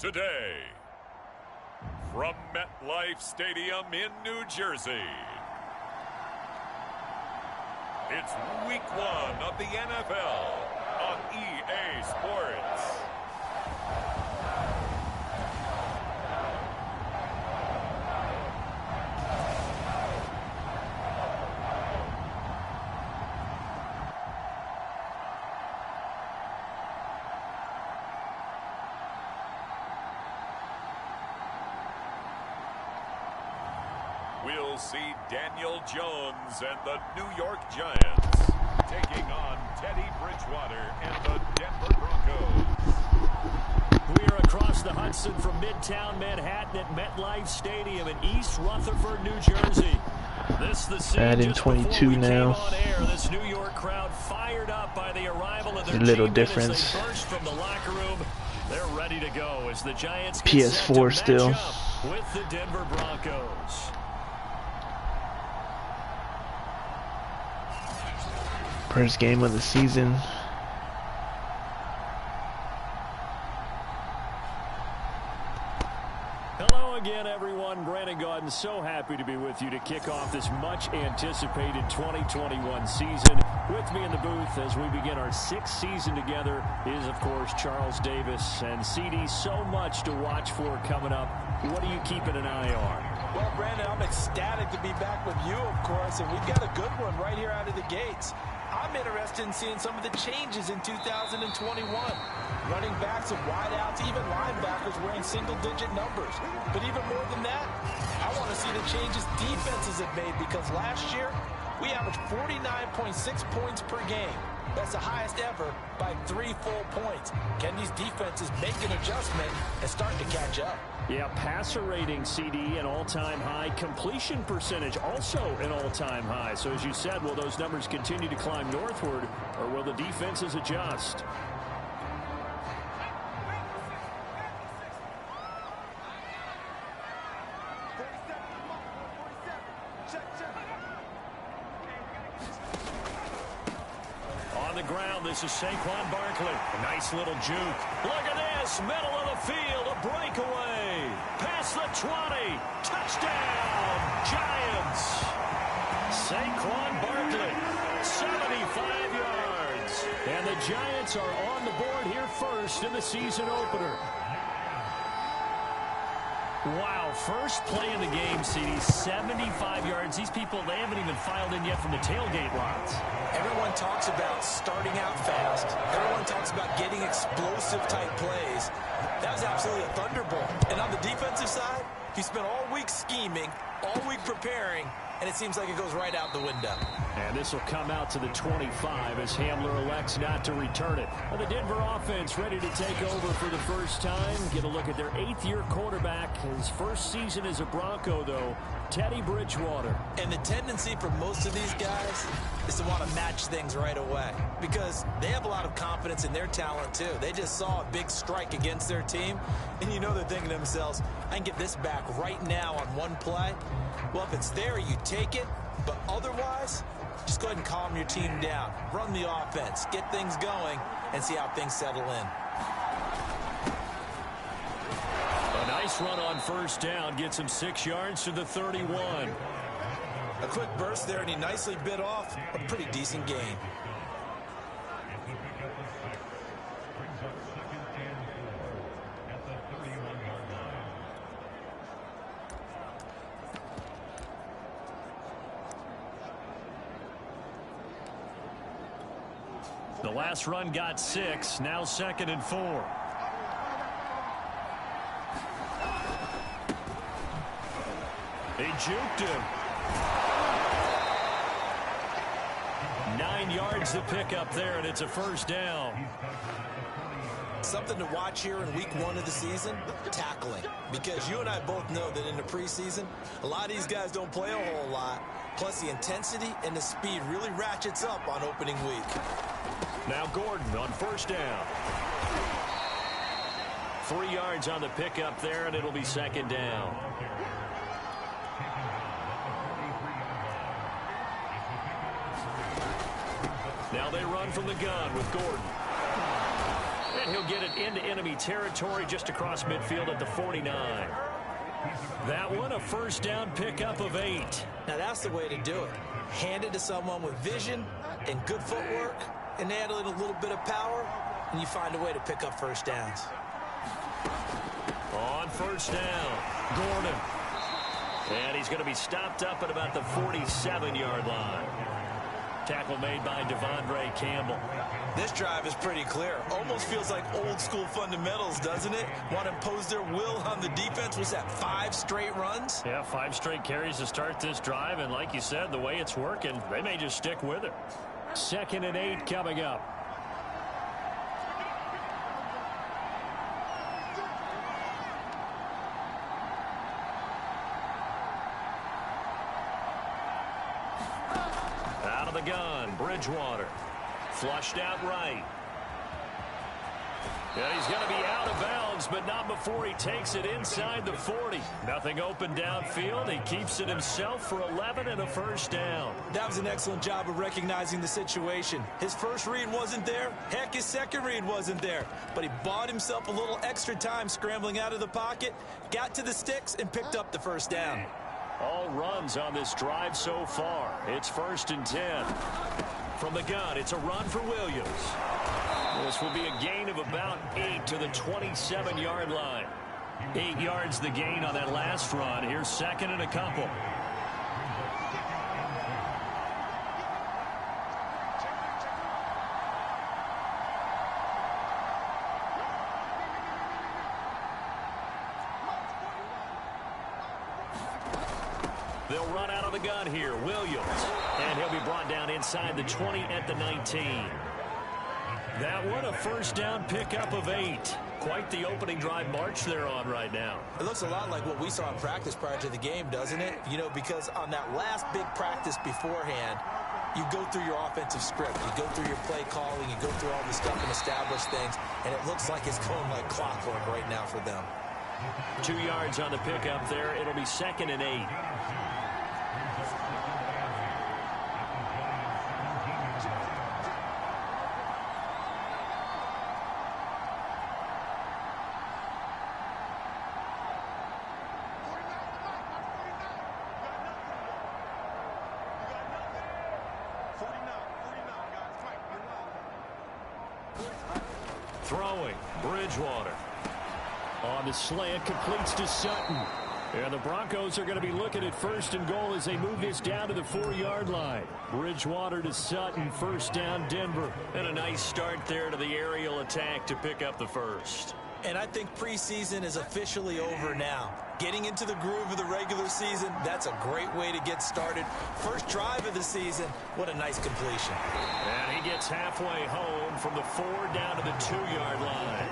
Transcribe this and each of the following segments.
today. From MetLife Stadium in New Jersey, it's Week 1 of the NFL on EA Sports. We'll see Daniel Jones and the New York Giants taking on Teddy Bridgewater and the Denver Broncos. We are across the Hudson from Midtown Manhattan at MetLife Stadium in East Rutherford, New Jersey. This the scene Madden just 22 we now. on air. This New York crowd fired up by the arrival of their a little teammate difference. As they burst from the locker room. They're ready to go as the Giants get PS4 set to still. match up with the Denver Broncos. First game of the season. Hello again, everyone. Brandon Gaudin, so happy to be with you to kick off this much-anticipated 2021 season. With me in the booth as we begin our sixth season together is, of course, Charles Davis. And CD, so much to watch for coming up. What are you keeping an eye on? Well, Brandon, I'm ecstatic to be back with you, of course, and we've got a good one right here out of the gates. I'm interested in seeing some of the changes in 2021. Running backs and wideouts, even linebackers wearing single-digit numbers. But even more than that, I want to see the changes defenses have made, because last year we averaged 49.6 points per game. That's the highest ever by 3 full points. Can these defenses make an adjustment and start to catch up? Yeah, passer rating, CD, an all-time high. Completion percentage, also an all-time high. So as you said, will those numbers continue to climb northward, or will the defenses adjust? On the ground, this is Saquon Barkley. A nice little juke. Look at this, middle of the field, a breakaway. Past the 20, touchdown, Giants. Saquon Barkley, 75 yards. And the Giants are on the board here first in the season opener. Wow, first play of the game, CD, 75 yards. These people, they haven't even filed in yet from the tailgate lots. Everyone talks about starting out fast. Everyone talks about getting explosive type plays. That was absolutely a thunderbolt. And on the defensive side, he spent all week scheming, all week preparing, and it seems like it goes right out the window. And this will come out to the 25 as Hamler elects not to return it. Well, the Denver offense ready to take over for the first time. Get a look at their 8th-year quarterback. His first season as a Bronco, though, Teddy Bridgewater. And the tendency for most of these guys is to want to match things right away, because they have a lot of confidence in their talent, too. They just saw a big strike against their team, and you know they're thinking to themselves, I can get this back right now on one play. Well, if it's there, you take it, but otherwise, just go ahead and calm your team down. Run the offense, get things going, and see how things settle in. A nice run on first down gets him 6 yards to the 31. A quick burst there, and he nicely bit off a pretty decent gain. The last run got 6, now 2nd and 4. He juked him. 9 yards to pick up there, and it's a first down. Something to watch here in week 1 of the season, tackling. Because you and I both know that in the preseason, a lot of these guys don't play a whole lot. Plus, the intensity and the speed really ratchets up on opening week. Now Gordon on first down. 3 yards on the pickup there, and it'll be 2nd down. Now they run from the gun with Gordon. And he'll get it into enemy territory just across midfield at the 49. That one, a first down pickup of 8. Now that's the way to do it. Hand it to someone with vision and good footwork, and add in a little bit of power, and you find a way to pick up first downs. On first down, Gordon. And he's going to be stopped up at about the 47-yard line. Tackle made by Devondre Campbell. This drive is pretty clear. Almost feels like old school fundamentals, doesn't it? Want to impose their will on the defense. Was that 5 straight runs? Yeah, 5 straight carries to start this drive. And like you said, the way it's working, they may just stick with it. 2nd and 8 coming up. Out of the gun, Bridgewater. Flushed out right. Yeah, he's going to be out of bounds, but not before he takes it inside the 40. Nothing open downfield. He keeps it himself for 11 and a first down. That was an excellent job of recognizing the situation. His first read wasn't there. Heck, his second read wasn't there. But he bought himself a little extra time scrambling out of the pocket, got to the sticks, and picked up the first down. All runs on this drive so far. It's 1st and 10. From the gun, it's a run for Williams. This will be a gain of about 8 to the 27-yard line. 8 yards the gain on that last run. Here's 2nd and a couple. They'll run out of the gun here. Williams. And he'll be brought down inside the 20 at the 19. That one, a first down pickup of 8. Quite the opening drive march they're on right now. It looks a lot like what we saw in practice prior to the game, doesn't it? You know, because on that last big practice beforehand, you go through your offensive script. You go through your play calling. You go through all the stuff and establish things. And it looks like it's going like clockwork right now for them. 2 yards on the pickup there. It'll be 2nd and 8. Throwing, Bridgewater. On the slant, completes to Sutton. And the Broncos are going to be looking at 1st and goal as they move this down to the 4-yard line. Bridgewater to Sutton, first down Denver. And a nice start there to the aerial attack to pick up the first. And I think preseason is officially over now. Getting into the groove of the regular season, that's a great way to get started. First drive of the season, what a nice completion. And he gets halfway home from the 4 down to the 2-yard line.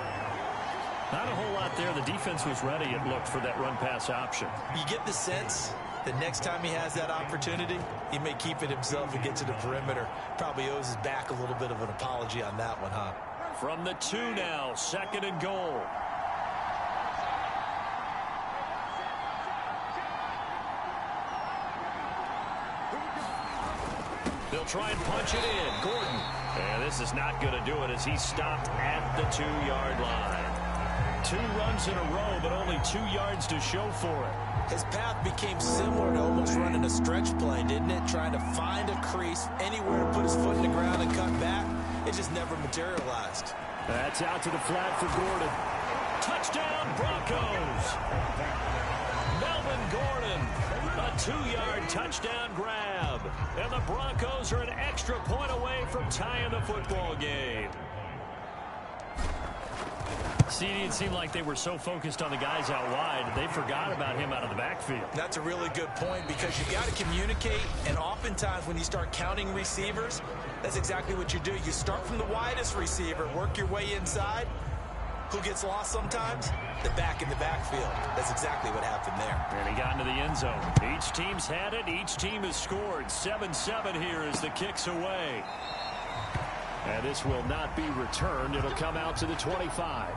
Not a whole lot there. The defense was ready, it looked, for that run-pass option. You get the sense that next time he has that opportunity, he may keep it himself and get to the perimeter. Probably owes his back a little bit of an apology on that one, huh? From the 2 now, 2nd and goal. They'll try and punch it in. Gordon. And this is not going to do it as he's stopped at the 2-yard line. 2 runs in a row, but only 2 yards to show for it. His path became similar to almost running a stretch play, didn't it? Trying to find a crease, anywhere to put his foot in the ground and cut back. It just never materialized. That's out to the flat for Gordon. Touchdown, Broncos! Melvin Gordon, a 2-yard touchdown grab. And the Broncos are an extra point away from tying the football game. See, it seemed like they were so focused on the guys out wide, they forgot about him out of the backfield. That's a really good point because you got to communicate, and oftentimes when you start counting receivers, that's exactly what you do. You start from the widest receiver, work your way inside. Who gets lost sometimes? The back in the backfield. That's exactly what happened there. And he got into the end zone. Each team's had it. Each team has scored. 7-7 here as the kick's away. And this will not be returned. It'll come out to the 25.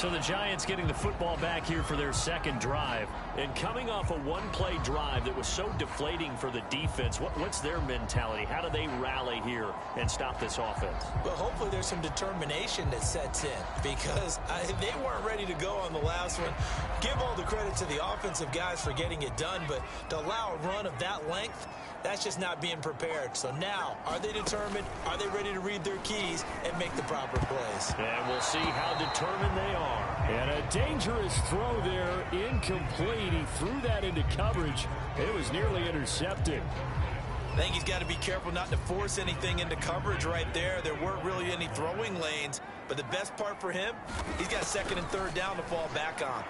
So the Giants getting the football back here for their second drive. And coming off a one-play drive that was so deflating for the defense, what's their mentality? How do they rally here and stop this offense? Well, hopefully there's some determination that sets in because they weren't ready to go on the last one. Give all the credit to the offensive guys for getting it done, but to allow a run of that length, that's just not being prepared. So now, are they determined? Are they ready to read their keys and make the proper plays? And we'll see how determined they are. And a dangerous throw there, incomplete. He threw that into coverage. It was nearly intercepted. I think he's got to be careful not to force anything into coverage right there. There weren't really any throwing lanes, but the best part for him, he's got second and third down to fall back on.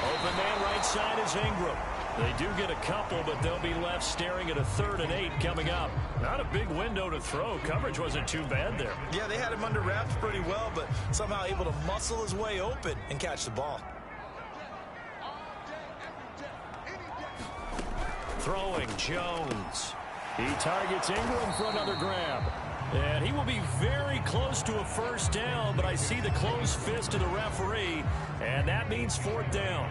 Open man right side is Ingram. They do get a couple, but they'll be left staring at a 3rd and 8 coming up. Not a big window to throw. Coverage wasn't too bad there. Yeah, they had him under wraps pretty well, but somehow able to muscle his way open and catch the ball. Throwing Jones. He targets Ingram for another grab. And he will be very close to a first down, but I see the closed fist of the referee, and that means 4th down.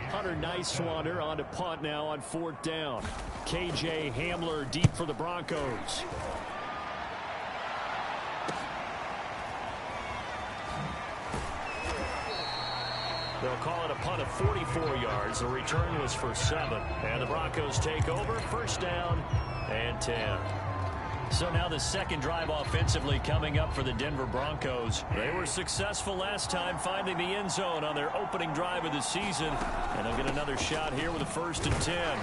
Hunter Nice-Swander on to punt now on 4th down. KJ Hamler deep for the Broncos. They'll call it a punt of 44 yards. The return was for 7. And the Broncos take over. First down and 10. So now the second drive offensively coming up for the Denver Broncos. They were successful last time finding the end zone on their opening drive of the season. And they'll get another shot here with a 1st and 10.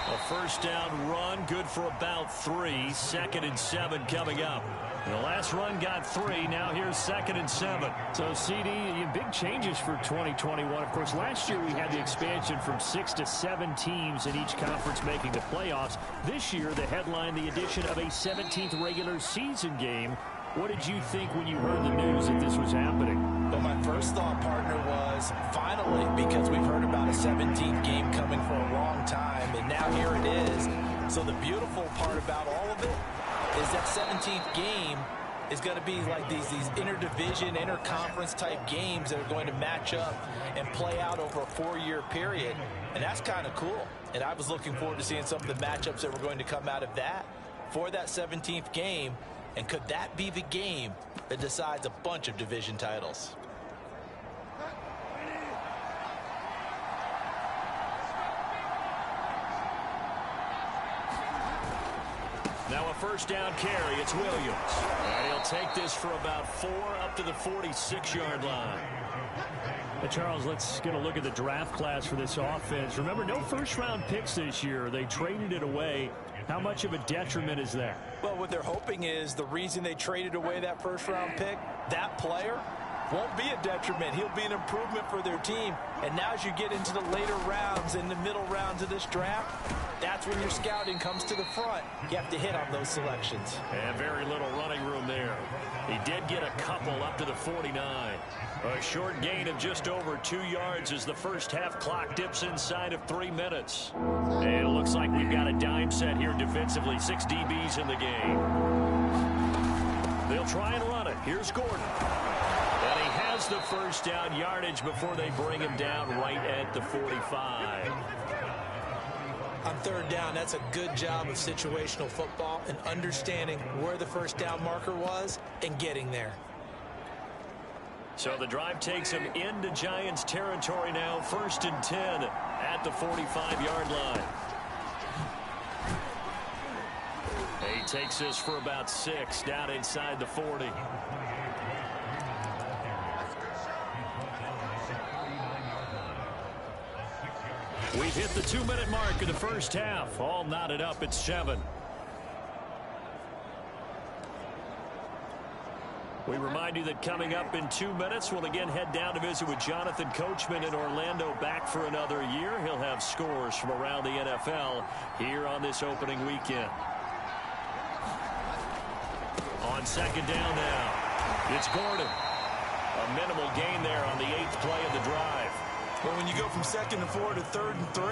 A first down run, good for about 3. 2nd and 7 coming up. The last run got 3. Now here's 2nd and 7. So, CD, big changes for 2021. Of course, last year we had the expansion from 6 to 7 teams in each conference making the playoffs. This year, the headline, the addition of a 17th regular season game. What did you think when you heard the news that this was happening? Well, my first thought, partner, was finally, because we've heard about a 17th game coming for a long time, and now here it is. So the beautiful part about all of it is that 17th game is going to be like these interdivision, interconference type games that are going to match up and play out over a 4-year period. And that's kind of cool. And I was looking forward to seeing some of the matchups that were going to come out of that for that 17th game. And could that be the game that decides a bunch of division titles? Now a first down carry. It's Williams. And he'll take this for about 4 up to the 46-yard line. Hey, Charles, let's get a look at the draft class for this offense. Remember, no first-round picks this year. They traded it away. How much of a detriment is that? Well, what they're hoping is the reason they traded away that first-round pick, that player won't be a detriment. He'll be an improvement for their team. And now as you get into the later rounds and the middle rounds of this draft, that's when your scouting comes to the front. You have to hit on those selections. And very little running room there. He did get a couple up to the 49. A short gain of just over 2 yards as the first half clock dips inside of 3 minutes. And it looks like we've got a dime set here defensively. 6 DBs in the game. They'll try and run it. Here's Gordon. And he has the first down yardage before they bring him down right at the 45. On 3rd down, that's a good job of situational football and understanding where the first down marker was and getting there. So the drive takes him into Giants territory now. 1st and 10 at the 45-yard line. He takes this for about 6 down inside the 40. We've hit the 2-minute mark of the first half. All knotted up at 7. We remind you that coming up in 2 minutes, we'll again head down to visit with Jonathan Coachman in Orlando, back for another year. He'll have scores from around the NFL here on this opening weekend. On 2nd down now, it's Gordon. A minimal gain there on the 8th play of the drive. Well, when you go from 2nd and 4 to 3rd and 3,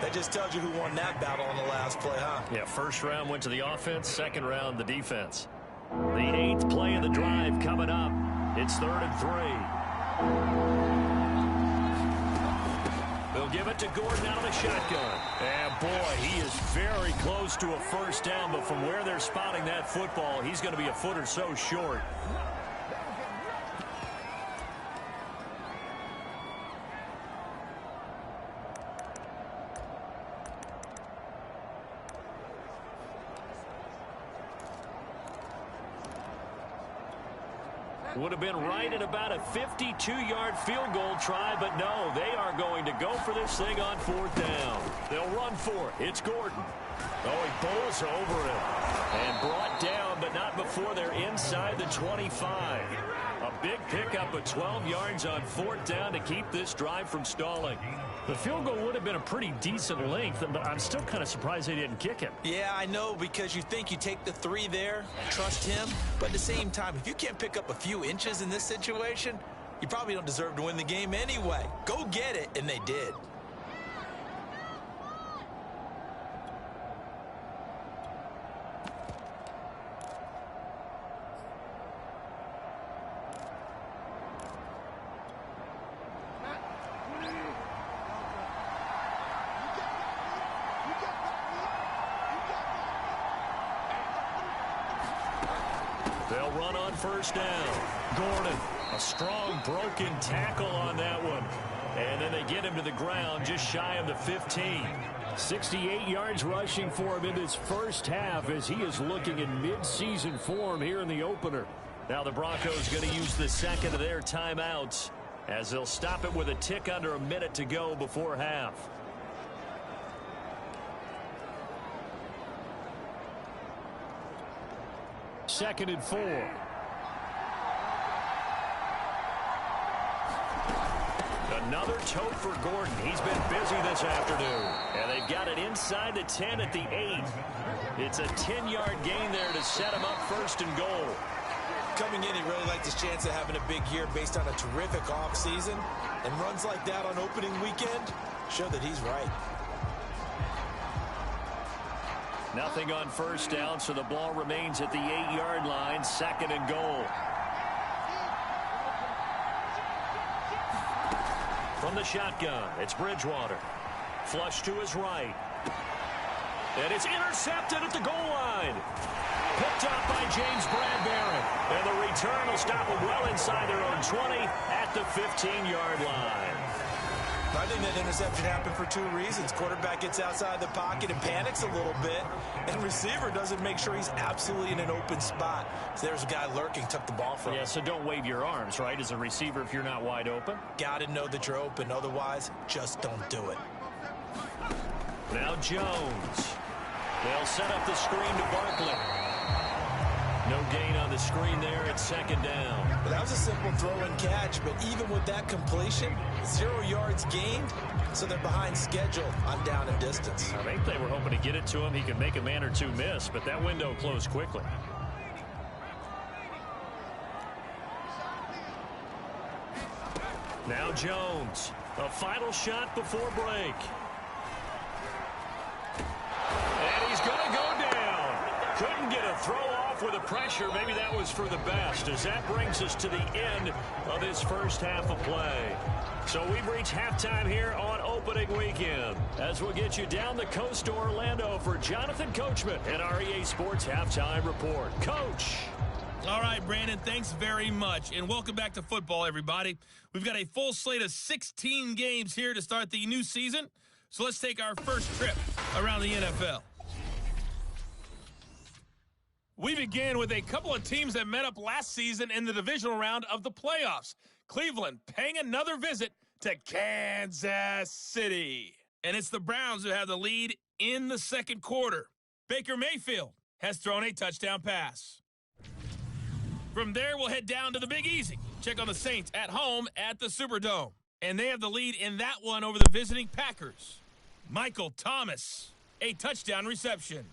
that just tells you who won that battle on the last play, huh? Yeah, first round went to the offense, second round the defense. The 8th play of the drive coming up. It's 3rd and 3. They'll give it to Gordon out of the shotgun. And boy, he is very close to a first down, but from where they're spotting that football, he's going to be a foot or so short. Would have been right at about a 52-yard field goal try, but no, they are going to go for this thing on fourth down. They'll run for it. It's Gordon. Oh, he bowls over it and brought down, but not before they're inside the 25. A big pickup of 12 yards on fourth down to keep this drive from stalling. The field goal would have been a pretty decent length, but I'm still kind of surprised they didn't kick him. Yeah, I know, because you think you take the 3 there, trust him. But at the same time, if you can't pick up a few inches in this situation, you probably don't deserve to win the game anyway. Go get it, and they did. They'll run on first down. Gordon, a strong broken tackle on that one. And then they get him to the ground just shy of the 15. 68 yards rushing for him in this first half as he is looking in mid-season form here in the opener. Now the Broncos going to use the second of their timeouts as they'll stop it with a tick under a minute to go before half. Second and 4. Another tote for Gordon. He's been busy this afternoon. And they've got it inside the 10 at the 8. It's a 10-yard gain there to set him up first and goal. Coming in, he really liked his chance of having a big year based on a terrific offseason. And runs like that on opening weekend show that he's right. Nothing on first down, so the ball remains at the 8-yard line, second and goal. From the shotgun, it's Bridgewater. Flush to his right. And it's intercepted at the goal line. Picked up by James Bradbury. And the return will stop them well inside their own 20 at the 15-yard line. I think that interception happened for 2 reasons. Quarterback gets outside the pocket and panics a little bit, and receiver doesn't make sure he's absolutely in an open spot. So there's a guy lurking, took the ball from him. Yeah, so don't wave your arms, right, as a receiver if you're not wide open. Got to know that you're open. Otherwise, just don't do it. Now Jones. They'll set up the screen to Barkley. No gain on the screen there at second down. But that was a simple throw and catch, but even with that completion, 0 yards gained, so they're behind schedule on down and distance. I think they were hoping to get it to him. He could make a man or two miss, but that window closed quickly. Now Jones, a final shot before break. And he's going to go down. Couldn't get a throw off with the pressure. Maybe that was for the best, as that brings us to the end of this first half of play. So we've reached halftime here on opening weekend, as we'll get you down the coast to Orlando for Jonathan Coachman and our EA Sports Halftime Report. Coach. All right, Brandon, thanks very much, and welcome back to football, everybody. We've got a full slate of 16 games here to start the new season, so let's take our first trip around the NFL. We begin with a couple of teams that met up last season in the divisional round of the playoffs. Cleveland paying another visit to Kansas City. And it's the Browns who have the lead in the second quarter. Baker Mayfield has thrown a touchdown pass. From there, we'll head down to the Big Easy. Check on the Saints at home at the Superdome. And they have the lead in that one over the visiting Packers. Michael Thomas, a touchdown reception.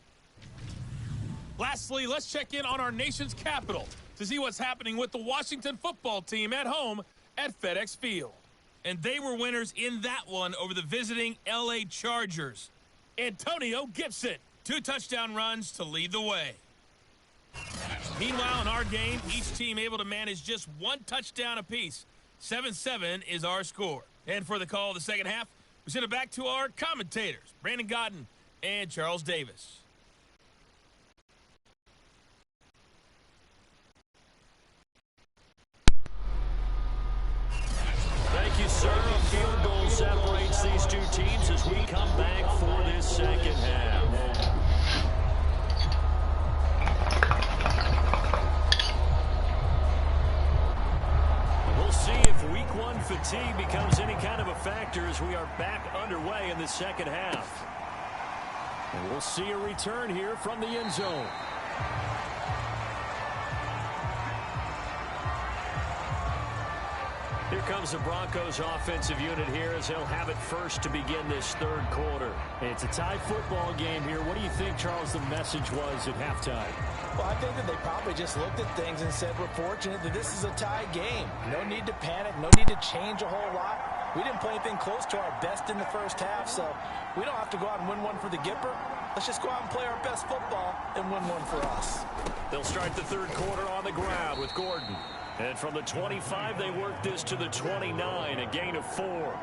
Lastly, let's check in on our nation's capital to see what's happening with the Washington football team at home at FedEx Field. And they were winners in that one over the visiting LA Chargers. Antonio Gibson, 2 touchdown runs to lead the way. Meanwhile, in our game, each team able to manage just 1 touchdown apiece. 7-7 is our score. And for the call of the second half, we send it back to our commentators, Brandon Godden and Charles Davis. Thank you, sir. A field goal separates these two teams as we come back for this second half. We'll see if week one fatigue becomes any kind of a factor as we are back underway in the second half. And we'll see a return here from the end zone. Here comes the Broncos offensive unit here as they'll have it first to begin this third quarter. It's a tie football game here. What do you think, Charles, the message was at halftime? Well, I think that they probably just looked at things and said, we're fortunate that this is a tie game. No need to panic. No need to change a whole lot. We didn't play anything close to our best in the first half, so we don't have to go out and win one for the Gipper. Let's just go out and play our best football and win one for us. They'll start the third quarter on the ground with Gordon. And from the 25, they work this to the 29, a gain of 4.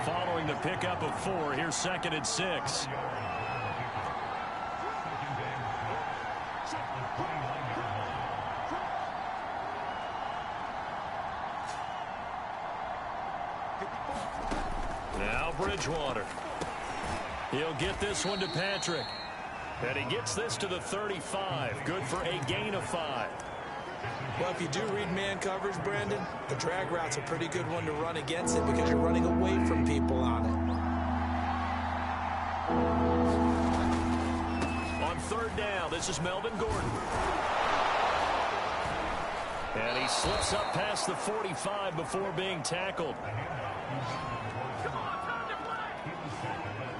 Following the pickup of 4, here's 2nd and 6. Now Bridgewater. He'll get this one to Patrick. And he gets this to the 35. Good for a gain of 5. Well, if you do read man coverage, Brandon, the drag route's a pretty good one to run against it because you're running away from people on it. On third down, this is Melvin Gordon. And he slips up past the 45 before being tackled.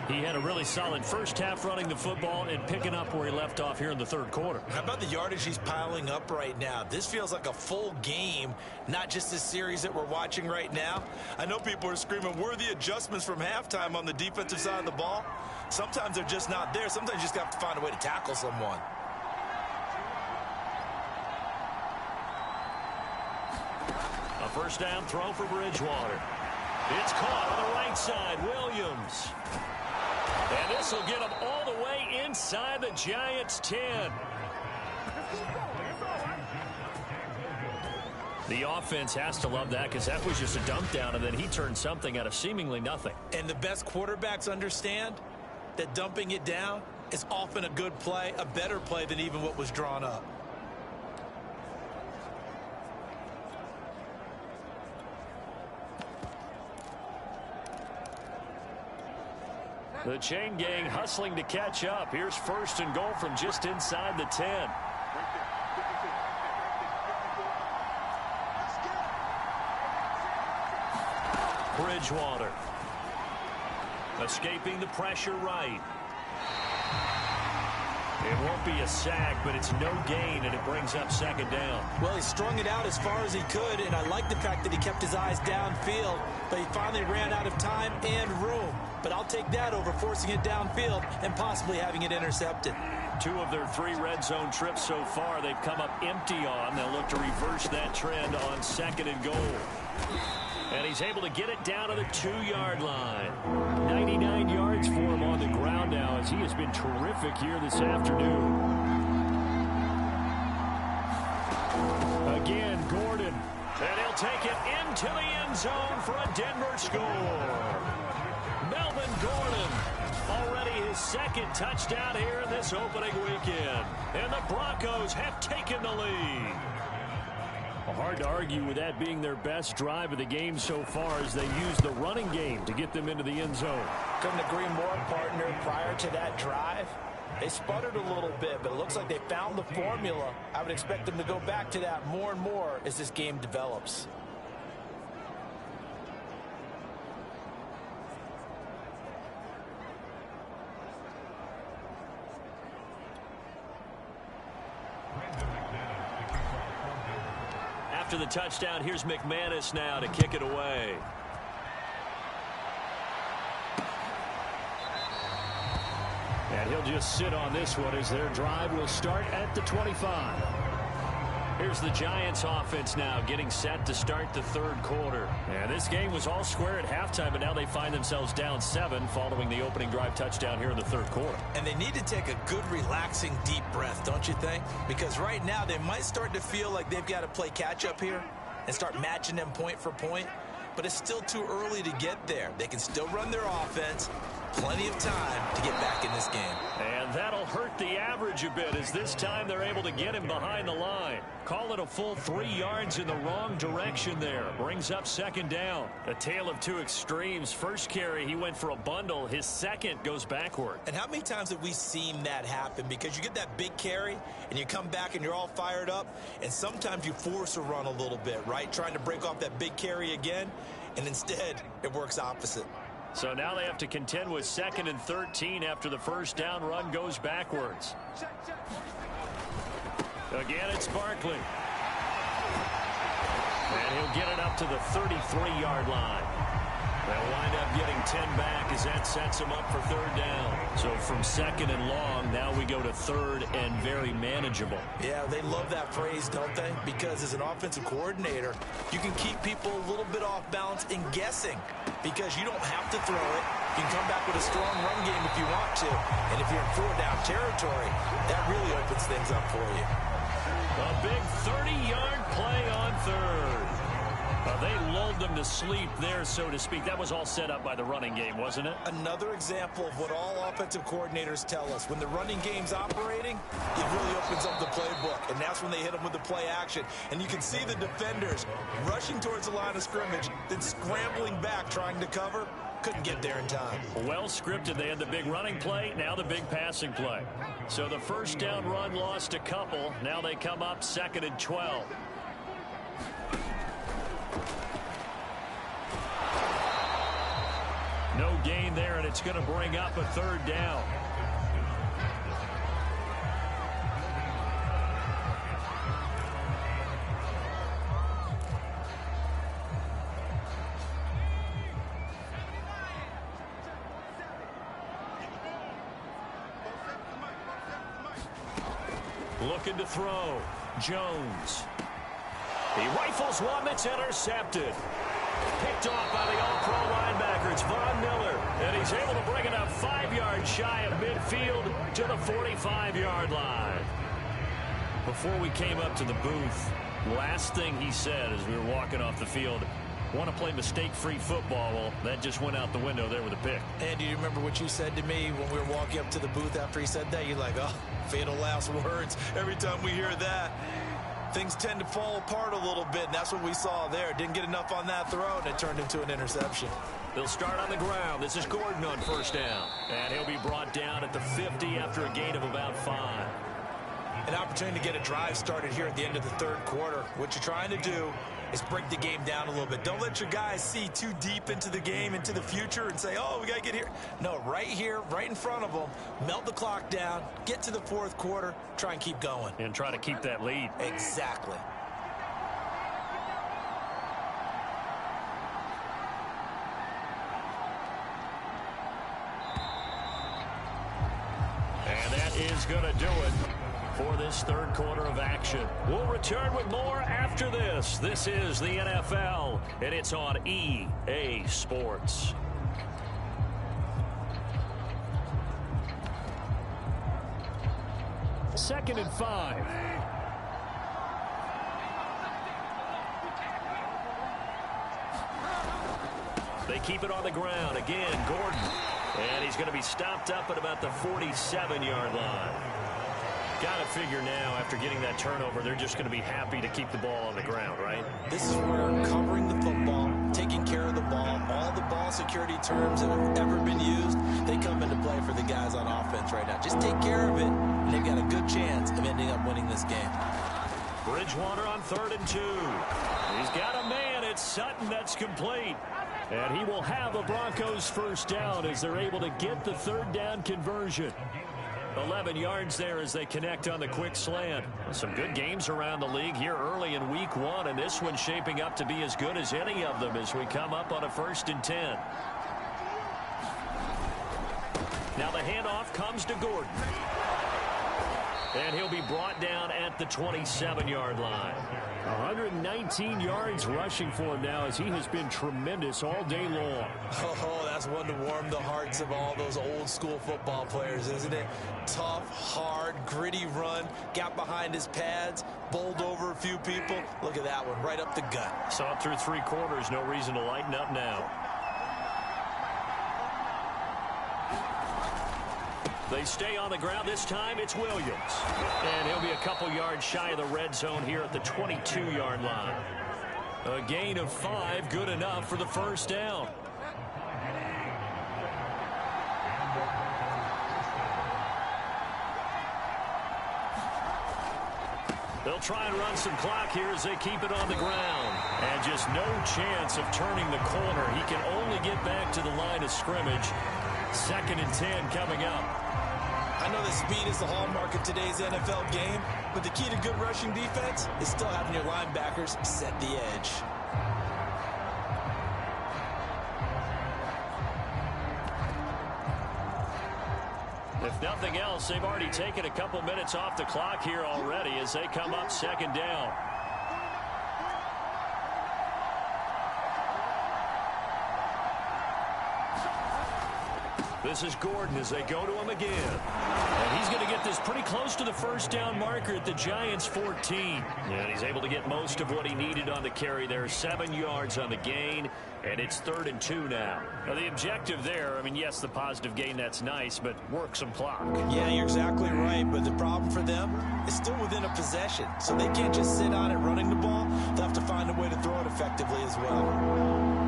He had a really solid first half running the football and picking up where he left off here in the third quarter. How about the yardage he's piling up right now? This feels like a full game, not just this series that we're watching right now. I know people are screaming, where are the adjustments from halftime on the defensive side of the ball? Sometimes they're just not there. Sometimes you just have to find a way to tackle someone. A first down throw for Bridgewater. It's caught on the right side. Williams. And this will get him all the way inside the Giants' 10. The offense has to love that because that was just a dump down, and then he turned something out of seemingly nothing. And the best quarterbacks understand that dumping it down is often a good play, a better play than even what was drawn up. The chain gang hustling to catch up. Here's 1st and goal from just inside the 10. Bridgewater. Escaping the pressure right. It won't be a sack, but it's no gain, and it brings up 2nd down. Well, he strung it out as far as he could, and I like the fact that he kept his eyes downfield, but he finally ran out of time and room. But I'll take that over forcing it downfield and possibly having it intercepted. 2 of their 3 red zone trips so far, they've come up empty on. They'll look to reverse that trend on 2nd and goal. And he's able to get it down to the 2-yard line. 99 yards for him on the ground now as he has been terrific here this afternoon. Again, Gordon. And he'll take it into the end zone for a Denver score. Melvin Gordon, already his 2nd touchdown here in this opening weekend. And the Broncos have taken the lead. Well, hard to argue with that being their best drive of the game so far as they use the running game to get them into the end zone. Couldn't agree more, partner. Prior to that drive, they sputtered a little bit, but it looks like they found the formula. I would expect them to go back to that more and more as this game develops. After the touchdown, here's McManus now to kick it away. And he'll just sit on this one as their drive will start at the 25. Here's the Giants offense now getting set to start the third quarter. And this game was all square at halftime, but now they find themselves down 7 following the opening drive touchdown here in the third quarter. And they need to take a good, relaxing, deep breath, don't you think? Because right now they might start to feel like they've got to play catch-up here and start matching them point for point. But it's still too early to get there. They can still run their offense. Plenty of time to get back in this game. And that'll hurt the average a bit as this time they're able to get him behind the line. Call it a full 3 yards in the wrong direction there. Brings up second down. A tale of two extremes. First carry, he went for a bundle. His second goes backward. And how many times have we seen that happen? Because you get that big carry, and you come back and you're all fired up, and sometimes you force a run a little bit, right? Trying to break off that big carry again, and instead it works opposite. So now they have to contend with 2nd and 13 after the first down run goes backwards. Again, it's Barkley. And he'll get it up to the 33-yard line. They'll wind up getting 10 back as that sets them up for third down. So from 2nd and long, now we go to 3rd and very manageable. Yeah, they love that phrase, don't they? Because as an offensive coordinator, you can keep people a little bit off balance and guessing because you don't have to throw it. You can come back with a strong run game if you want to. And if you're in 4-down territory, that really opens things up for you. A big 30-yard play on 3rd. They lulled them to sleep there, so to speak. That was all set up by the running game, wasn't it? Another example of what all offensive coordinators tell us. When the running game's operating, it really opens up the playbook, and that's when they hit them with the play action. And you can see the defenders rushing towards the line of scrimmage, then scrambling back, trying to cover. Couldn't get there in time. Well scripted. They had the big running play, now the big passing play. So the first down run lost a couple. Now they come up 2nd and 12. No gain there, and it's going to bring up a 3rd down. Looking to throw. Jones. He rifles one that's intercepted. Picked off by the all-pro linebacker. It's Von Miller. And he's able to bring it up 5 yards shy of midfield to the 45-yard line. Before we came up to the booth, last thing he said as we were walking off the field, want to play mistake-free football. Well, that just went out the window there with a pick. And do you remember what you said to me when we were walking up to the booth after he said that? You're like, oh, fatal last words. Every time we hear that, things tend to fall apart a little bit, and that's what we saw there. Didn't get enough on that throw, and it turned into an interception. They'll start on the ground. This is Gordon on first down. And he'll be brought down at the 50 after a gain of about 5. An opportunity to get a drive started here at the end of the third quarter. What you're trying to do is break the game down a little bit. Don't let your guys see too deep into the game, into the future, and say, oh, we got to get here. No, right here, right in front of them, melt the clock down, get to the fourth quarter, try and keep going. And try to keep that lead. Exactly. And that is going to do it for this third quarter of action. We'll return with more after this. This is the NFL, and it's on EA Sports. Second and 5. They keep it on the ground. Again, Gordon. And he's going to be stopped up at about the 47-yard line. Got to figure now, after getting that turnover, they're just going to be happy to keep the ball on the ground, right? This is where covering the football, taking care of the ball, all the ball security terms that have ever been used, they come into play for the guys on offense right now. Just take care of it, and they've got a good chance of ending up winning this game. Bridgewater on 3rd and 2. He's got a man. It's Sutton. That's complete. And he will have a Broncos first down as they're able to get the third down conversion. 11 yards there as they connect on the quick slant. Some good games around the league here early in week 1, and this one's shaping up to be as good as any of them as we come up on a 1st and 10. Now the handoff comes to Gordon. And he'll be brought down at the 27-yard line. 119 yards rushing for him now as he has been tremendous all day long. Oh, that's one to warm the hearts of all those old school football players, isn't it? Tough, hard, gritty run, got behind his pads, bowled over a few people. Look at that one, right up the gut. Saw it through 3 quarters, no reason to lighten up now. They stay on the ground. This time it's Williams. And he'll be a couple yards shy of the red zone here at the 22-yard line. A gain of 5, good enough for the first down. They'll try and run some clock here as they keep it on the ground. And just no chance of turning the corner. He can only get back to the line of scrimmage. 2nd and 10 coming up. I know that speed is the hallmark of today's NFL game, but the key to good rushing defense is still having your linebackers set the edge. If nothing else, they've already taken a couple minutes off the clock here already as they come up 2nd down. This is Gordon as they go to him again. And he's going to get this pretty close to the first down marker at the Giants' 14. And he's able to get most of what he needed on the carry there. 7 yards on the gain, and it's 3rd and 2 now. Now, the objective there, I mean, yes, the positive gain, that's nice, but work some clock. Yeah, you're exactly right, but the problem for them is still within a possession. So they can't just sit on it running the ball. They'll have to find a way to throw it effectively as well.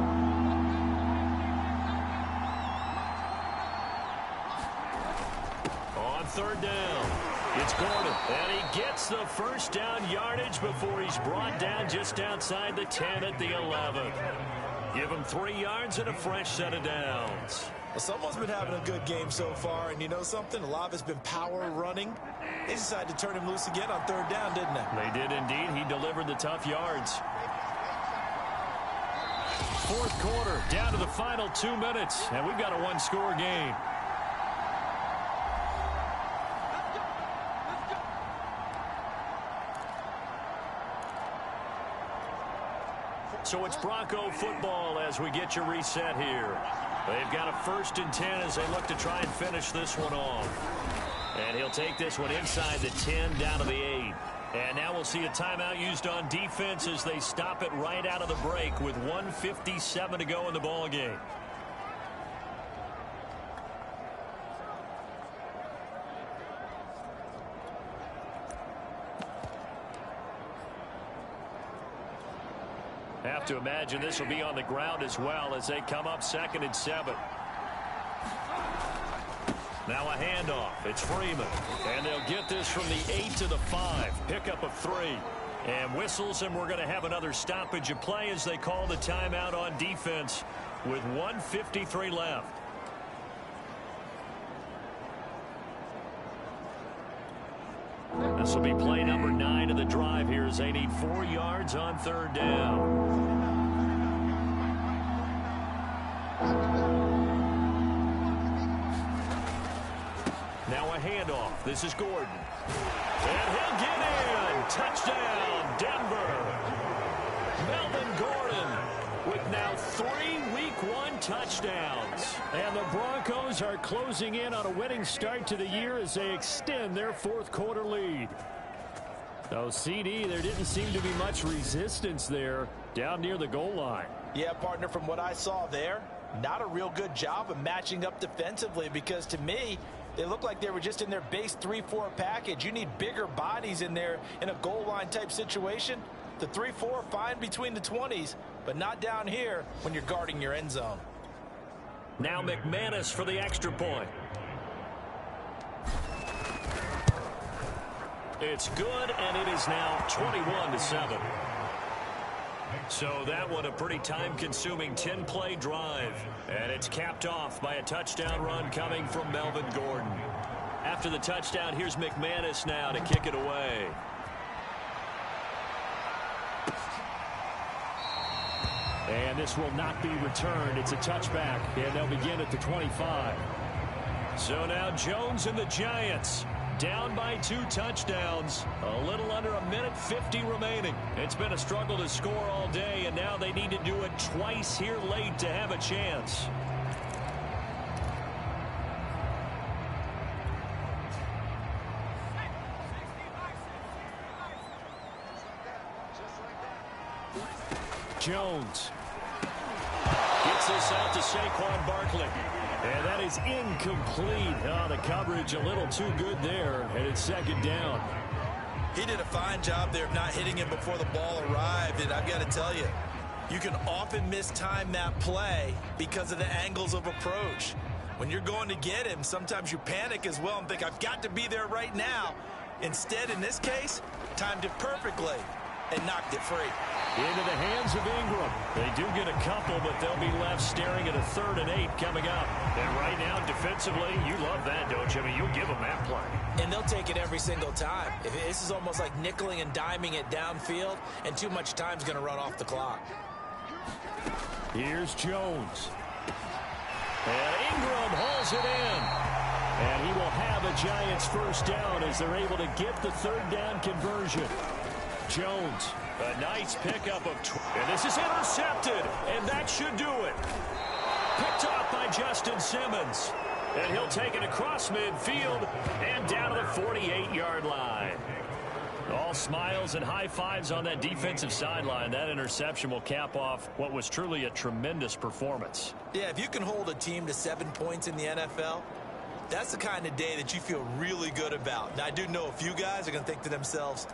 Third down. It's Gordon, and he gets the first down yardage before he's brought down just outside the 10 at the 11. Give him 3 yards and a fresh set of downs. Well, someone's been having a good game so far, and you know something? A lot of it's been power running. They decided to turn him loose again on 3rd down, didn't they? They did indeed. He delivered the tough yards. 4th quarter, down to the final 2 minutes, and we've got a 1-score game. So it's Bronco football as we get you reset here. They've got a 1st and 10 as they look to try and finish this one off. And he'll take this one inside the 10 down to the 8. And now we'll see a timeout used on defense as they stop it right out of the break with 1:57 to go in the ball game. Have to imagine this will be on the ground as well as they come up 2nd and 7. Now a handoff. It's Freeman. And they'll get this from the 8 to the 5. Pickup of 3. And whistles, and we're going to have another stoppage of play as they call the timeout on defense with 1:53 left. This will be play number 9 of the drive here as they need 4 yards on 3rd down. Now a handoff. This is Gordon. And he'll get in. Touchdown, Denver. Melvin Gordon with now 3 Week 1 touchdowns. And the Broncos are closing in on a winning start to the year as they extend their 4th quarter lead. Oh, CD, there didn't seem to be much resistance there down near the goal line. Yeah, partner, from what I saw there, not a real good job of matching up defensively because to me, they look like they were just in their base 3-4 package. You need bigger bodies in there in a goal line type situation. The 3-4 fine between the 20s, but not down here when you're guarding your end zone. Now McManus for the extra point. It's good, and it is now 21-7. So that one a pretty time-consuming 10-play drive. And it's capped off by a touchdown run coming from Melvin Gordon. After the touchdown, here's McManus now to kick it away. And this will not be returned. It's a touchback, and they'll begin at the 25. So now Jones and the Giants down by 2 touchdowns. A little under a minute 50 remaining. It's been a struggle to score all day, and now they need to do it twice here late to have a chance. Jones gets this out to Saquon Barkley. And that is incomplete. Oh, the coverage a little too good there, and it's second down. He did a fine job there of not hitting him before the ball arrived, and I've got to tell you, you can often mistime that play because of the angles of approach. When you're going to get him, sometimes you panic as well and think, I've got to be there right now. Instead, in this case, timed it perfectly and knocked it free. Into the hands of Ingram. They do get a couple, but they'll be left staring at a 3rd and 8 coming up. And right now, defensively, you love that, don't you? I mean, you'll give them that play. And they'll take it every single time. This is almost like nickeling and diming it downfield, and too much time's going to run off the clock. Here's Jones. And Ingram hauls it in. And he will have a Giants first down as they're able to get the 3rd down conversion. Jones, a nice pickup of, and this is intercepted, and that should do it. Picked off by Justin Simmons, and he'll take it across midfield and down to the 48-yard line. All smiles and high fives on that defensive sideline. That interception will cap off what was truly a tremendous performance. Yeah, if you can hold a team to 7 points in the NFL, that's the kind of day that you feel really good about. Now, I do know a few guys are going to think to themselves,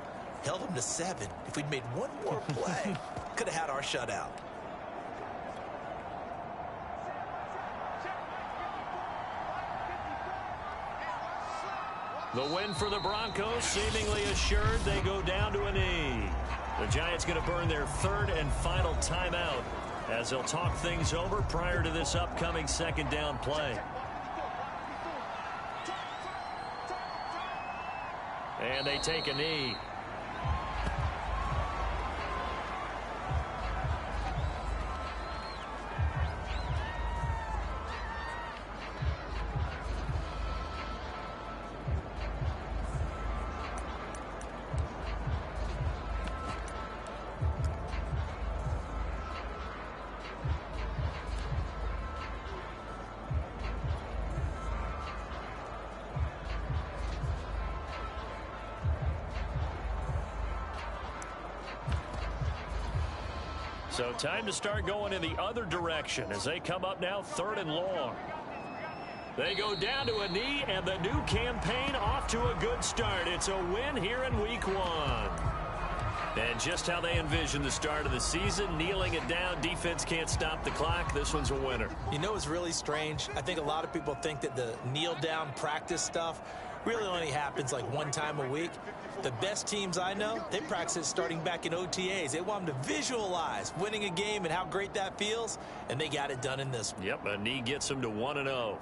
held them to 7. If we'd made one more play, could have had our shutout. The win for the Broncos seemingly assured. They go down to a knee. The Giants going to burn their 3rd and final timeout as they'll talk things over prior to this upcoming 2nd down play. And they take a knee. So time to start going in the other direction as they come up now 3rd and long. They go down to a knee, and the new campaign off to a good start. It's a win here in week 1. And just how they envisioned the start of the season, kneeling it down, defense can't stop the clock. This one's a winner. You know what's really strange? I think a lot of people think that the kneel-down practice stuff really only happens like 1 time a week. The best teams I know, they practice it starting back in OTAs. They want them to visualize winning a game and how great that feels, and they got it done in this one. Yep, a knee gets them to 1-0.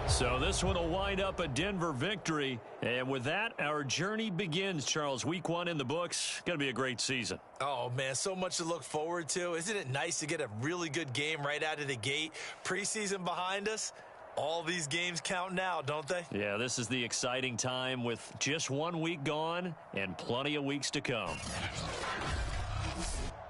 So this one will wind up a Denver victory. And with that, our journey begins, Charles. Week 1 in the books. Going to be a great season. Oh, man, so much to look forward to. Isn't it nice to get a really good game right out of the gate? Preseason behind us. All these games count now, don't they? Yeah, this is the exciting time with just 1 week gone and plenty of weeks to come.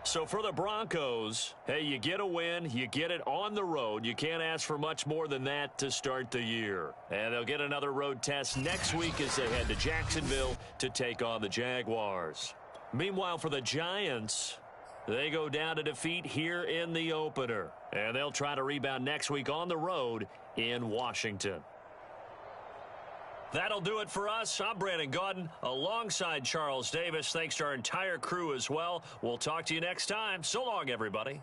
So for the Broncos, hey, you get a win, you get it on the road. You can't ask for much more than that to start the year. And they'll get another road test next week as they head to Jacksonville to take on the Jaguars. Meanwhile, for the Giants, they go down to defeat here in the opener. And they'll try to rebound next week on the road in Washington. That'll do it for us. I'm Brandon Gaudin alongside Charles Davis. Thanks to our entire crew as well. We'll talk to you next time. So long, everybody.